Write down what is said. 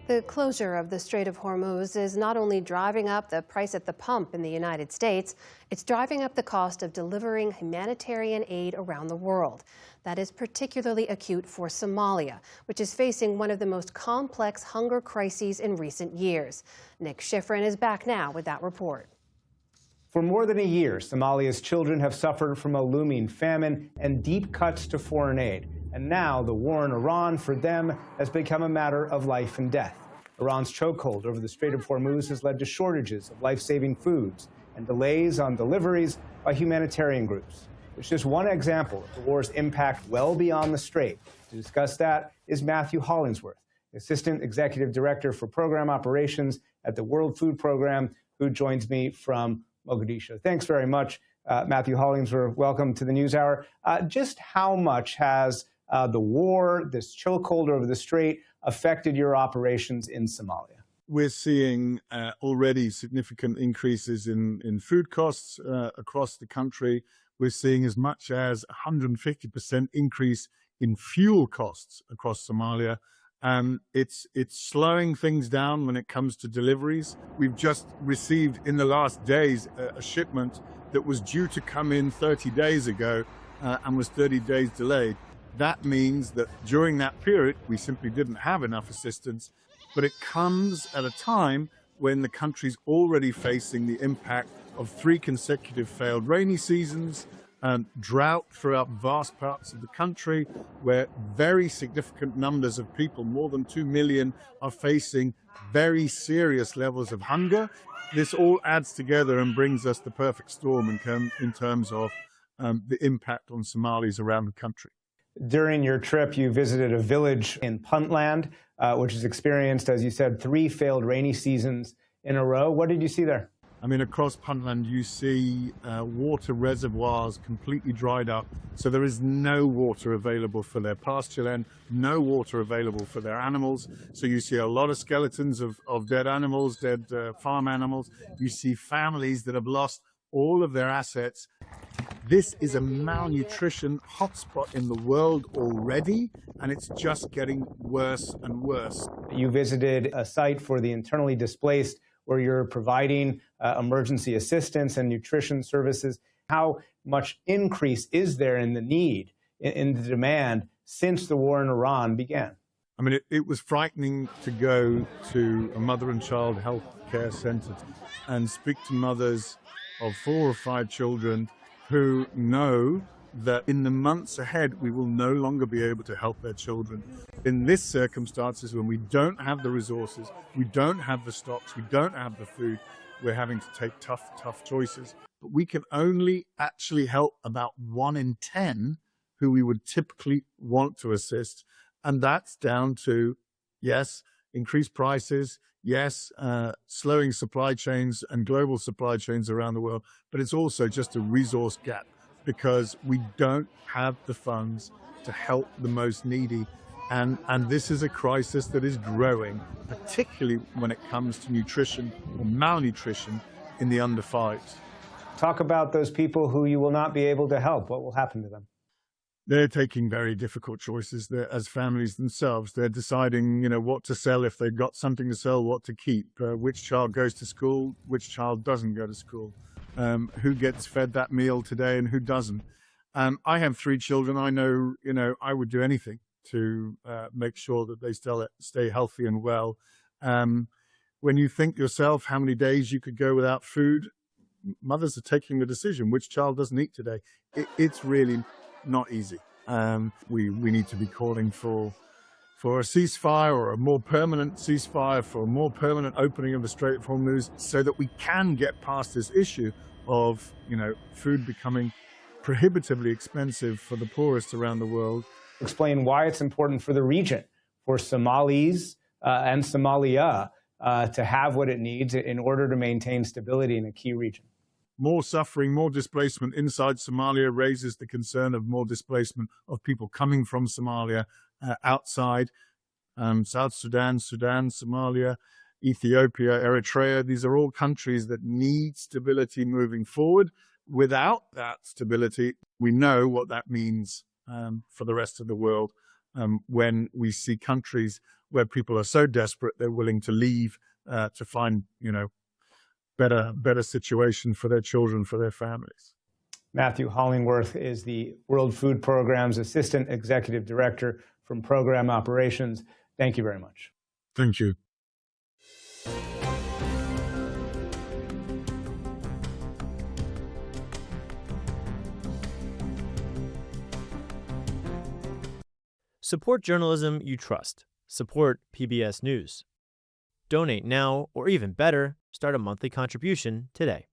The closure of the Strait of Hormuz is not only driving up the price at the pump in the United States, it's driving up the cost of delivering humanitarian aid around the world. That is particularly acute for Somalia, which is facing one of the most complex hunger crises in recent years. Nick Schifrin is back now with that report. For more than a year, Somalia's children have suffered from a looming famine and deep cuts to foreign aid. And now the war in Iran for them has become a matter of life and death. Iran's chokehold over the Strait of Hormuz has led to shortages of life-saving foods and delays on deliveries by humanitarian groups. It's just one example of the war's impact well beyond the strait. To discuss that is Matthew Hollingsworth, Assistant Executive Director for Program Operations at the World Food Program, who joins me from Mogadishu. Thanks very much, Matthew Hollingsworth. Welcome to the News Hour. Just how much has the war, this chokehold over the strait, affected your operations in Somalia? We're seeing already significant increases in food costs across the country. We're seeing as much as 150% increase in fuel costs across Somalia. It's slowing things down when it comes to deliveries. We've just received in the last days a shipment that was due to come in 30 days ago and was 30 days delayed. That means that during that period, we simply didn't have enough assistance, but it comes at a time when the country's already facing the impact of 3 consecutive failed rainy seasons, drought throughout vast parts of the country, where very significant numbers of people, more than 2 million, are facing very serious levels of hunger. This all adds together and brings us the perfect storm in terms of the impact on Somalis around the country. During your trip, you visited a village in Puntland, which has experienced, as you said, 3 failed rainy seasons in a row. What did you see there? I mean, across Puntland, you see water reservoirs completely dried up. So there is no water available for their pasture land, no water available for their animals. So you see a lot of skeletons of dead animals, dead farm animals. You see families that have lost all of their assets. This is a malnutrition hotspot in the world already, and it's just getting worse and worse. You visited a site for the internally displaced where you're providing emergency assistance and nutrition services. How much increase is there in the need, in the demand, since the war in Iran began? I mean, it was frightening to go to a mother and child health care center and speak to mothers of 4 or 5 children who know that in the months ahead, we will no longer be able to help their children. In this circumstances, when we don't have the resources, we don't have the stocks, we don't have the food, we're having to take tough choices. But we can only actually help about 1 in 10 who we would typically want to assist. And that's down to, yes, increased prices, yes, slowing supply chains and global supply chains around the world, but it's also just a resource gap because we don't have the funds to help the most needy. And this is a crisis that is growing, particularly when it comes to nutrition or malnutrition in the under 5s. Talk about those people who you will not be able to help. What will happen to them? They're taking very difficult choices. They're, as families themselves, they're deciding, what to sell if they've got something to sell, what to keep, which child goes to school, which child doesn't go to school, who gets fed that meal today and who doesn't. I have 3 children. I know, I would do anything to make sure that they still stay healthy and well. When you think yourself how many days you could go without food, mothers are taking the decision, which child doesn't eat today? It's really not easy. We need to be calling for a ceasefire or a more permanent ceasefire, for a more permanent opening of the Strait of Hormuz, so that we can get past this issue of food becoming prohibitively expensive for the poorest around the world. Explain why it's important for the region, for Somalis and Somalia to have what it needs in order to maintain stability in a key region. More suffering, more displacement inside Somalia raises the concern of more displacement of people coming from Somalia outside. South Sudan, Somalia, Ethiopia, Eritrea, these are all countries that need stability moving forward. Without that stability, we know what that means for the rest of the world. when we see countries where people are so desperate they're willing to leave to find, better situation for their children, for their families. Matthew Hollingworth is the World Food Program's Assistant Executive Director from Program Operations. Thank you very much. Thank you. Support journalism you trust. Support PBS News. Donate now, or even better, start a monthly contribution today.